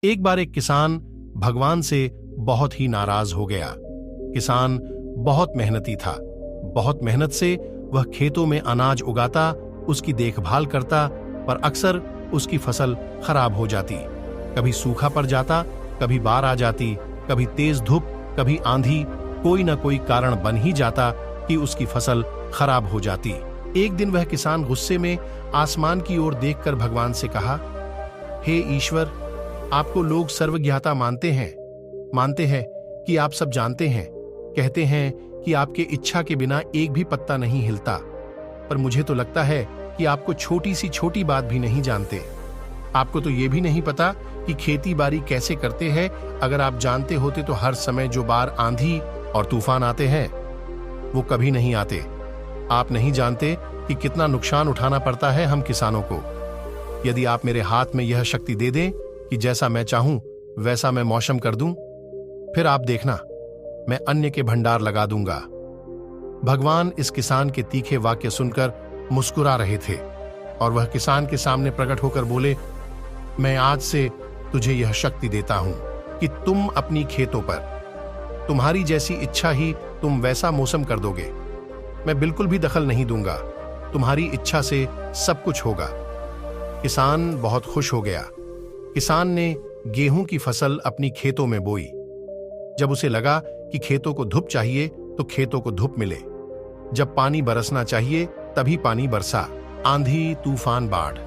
एक बार एक किसान भगवान से बहुत ही नाराज हो गया। किसान बहुत मेहनती था। बहुत मेहनत से वह खेतों में अनाज उगाता, उसकी देखभाल करता, पर अक्सर उसकी फसल खराब हो जाती। कभी सूखा पड़ जाता, कभी बाढ़ आ जाती, कभी तेज धूप, कभी आंधी, कोई न कोई कारण बन ही जाता कि उसकी फसल खराब हो जाती। एक दिन वह किसान गुस्से में आसमान की ओर देखकर भगवान से कहा, हे ईश्वर, आपको लोग सर्वज्ञाता मानते हैं कि आप सब जानते हैं, कहते हैं कि आपके इच्छा के बिना एक भी पत्ता नहीं हिलता, पर मुझे तो लगता है कि आपको छोटी सी छोटी बात भी नहीं जानते। आपको तो ये भी नहीं पता कि खेती बाड़ी कैसे करते हैं। अगर आप जानते होते तो हर समय जो बार आंधी और तूफान आते हैं वो कभी नहीं आते। आप नहीं जानते कि कितना नुकसान उठाना पड़ता है हम किसानों को। यदि आप मेरे हाथ में यह शक्ति दे दें कि जैसा मैं चाहूं वैसा मैं मौसम कर दूं, फिर आप देखना, मैं अन्न के भंडार लगा दूंगा। भगवान इस किसान के तीखे वाक्य सुनकर मुस्कुरा रहे थे और वह किसान के सामने प्रकट होकर बोले, मैं आज से तुझे यह शक्ति देता हूं कि तुम अपनी खेतों पर तुम्हारी जैसी इच्छा ही तुम वैसा मौसम कर दोगे। मैं बिल्कुल भी दखल नहीं दूंगा, तुम्हारी इच्छा से सब कुछ होगा। किसान बहुत खुश हो गया। किसान ने गेहूं की फसल अपनी खेतों में बोई। जब उसे लगा कि खेतों को धूप चाहिए तो खेतों को धूप मिले, जब पानी बरसना चाहिए तभी पानी बरसा। आंधी, तूफान, बाढ़,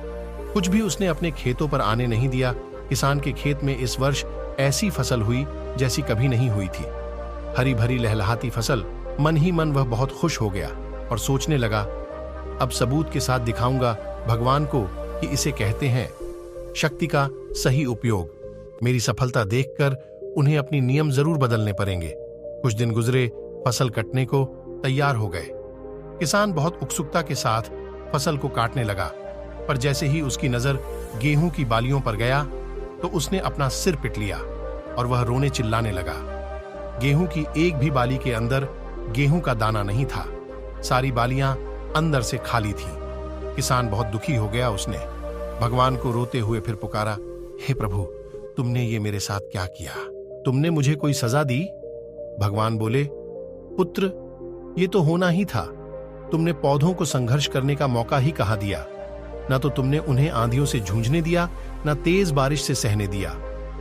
कुछ भी उसने अपने खेतों पर आने नहीं दिया। किसान के खेत में इस वर्ष ऐसी फसल हुई जैसी कभी नहीं हुई थी। हरी भरी लहलहाती फसल। मन ही मन वह बहुत खुश हो गया और सोचने लगा, अब सबूत के साथ दिखाऊंगा भगवान को कि इसे कहते हैं शक्ति का सही उपयोग। मेरी सफलता देखकर उन्हें अपनी नियम जरूर बदलने पड़ेंगे। कुछ दिन गुजरे, फसल कटने को तैयार हो गए। किसान बहुत उत्सुकता के साथ फसल को काटने लगा, पर जैसे ही उसकी नजर गेहूं की बालियों पर गया तो उसने अपना सिर पिट लिया और वह रोने चिल्लाने लगा। गेहूं की एक भी बाली के अंदर गेहूं का दाना नहीं था। सारी बालियां अंदर से खाली थीं। किसान बहुत दुखी हो गया। उसने भगवान को रोते हुए फिर पुकारा, हे प्रभु, तुमने ये मेरे साथ क्या किया? तुमने मुझे कोई सजा दी? भगवान बोले, पुत्र, ये तो होना ही था। तुमने पौधों को संघर्ष करने का मौका ही कहाँ दिया? न तो तुमने उन्हें आंधियों से जूझने दिया, न तेज बारिश से सहने दिया,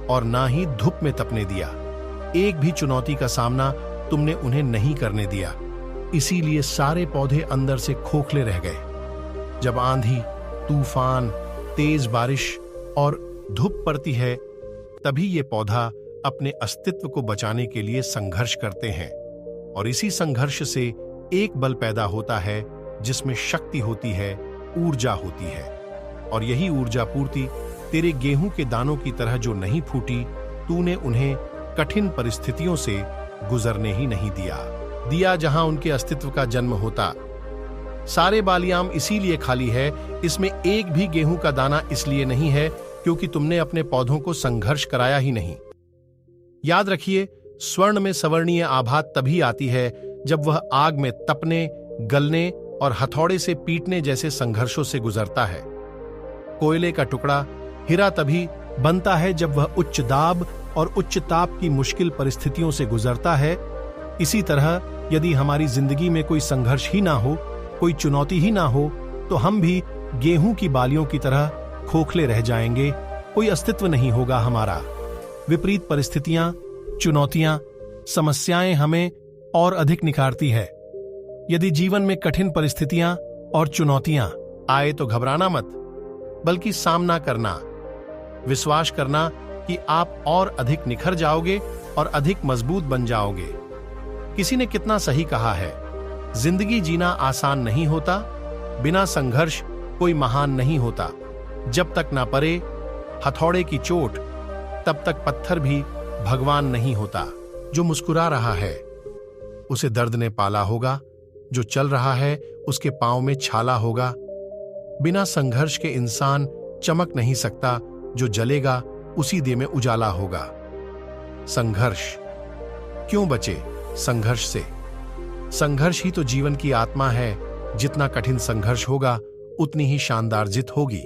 और ना ही धूप में तपने दिया। एक भी चुनौती का सामना तुमने उन्हें नहीं करने दिया। इसीलिए सारे पौधे अंदर से खोखले रह गए। जब आंधी, तूफान, तेज बारिश और धूप पड़ती है, तभी ये पौधा अपने अस्तित्व को बचाने के लिए संघर्ष करते हैं, और इसी संघर्ष से एक बल पैदा होता है जिसमें शक्ति होती है, ऊर्जा होती है। और यही ऊर्जा पूर्ति तेरे गेहूं के दानों की तरह जो नहीं फूटी, तूने उन्हें कठिन परिस्थितियों से गुजरने ही नहीं दिया जहां उनके अस्तित्व का जन्म होता। सारे बालियाम इसीलिए खाली है, इसमें एक भी गेहूं का दाना इसलिए नहीं है क्योंकि तुमने अपने पौधों को संघर्ष कराया ही नहीं। याद रखिए, स्वर्ण में सवर्णीय आभा तभी आती है जब वह आग में तपने, गलने और हथौड़े से पीटने जैसे संघर्षों से गुजरता है। कोयले का टुकड़ा हीरा तभी बनता है जब वह उच्च दाब और उच्च ताप की मुश्किल परिस्थितियों से गुजरता है। इसी तरह यदि हमारी जिंदगी में कोई संघर्ष ही ना हो, कोई चुनौती ही ना हो, तो हम भी गेहूं की बालियों की तरह खोखले रह जाएंगे। कोई अस्तित्व नहीं होगा हमारा। विपरीत परिस्थितियां, चुनौतियां, समस्याएं हमें और अधिक निखारती है। यदि जीवन में कठिन परिस्थितियां और चुनौतियां आए तो घबराना मत, बल्कि सामना करना, विश्वास करना कि आप और अधिक निखर जाओगे और अधिक मजबूत बन जाओगे। किसी ने कितना सही कहा है, जिंदगी जीना आसान नहीं होता, बिना संघर्ष कोई महान नहीं होता। जब तक ना पड़े हथौड़े की चोट, तब तक पत्थर भी भगवान नहीं होता। जो मुस्कुरा रहा है उसे दर्द ने पाला होगा, जो चल रहा है उसके पांव में छाला होगा। बिना संघर्ष के इंसान चमक नहीं सकता, जो जलेगा उसी दे में उजाला होगा। संघर्ष क्यों बचे संघर्ष से? संघर्ष ही तो जीवन की आत्मा है। जितना कठिन संघर्ष होगा, उतनी ही शानदार जीत होगी।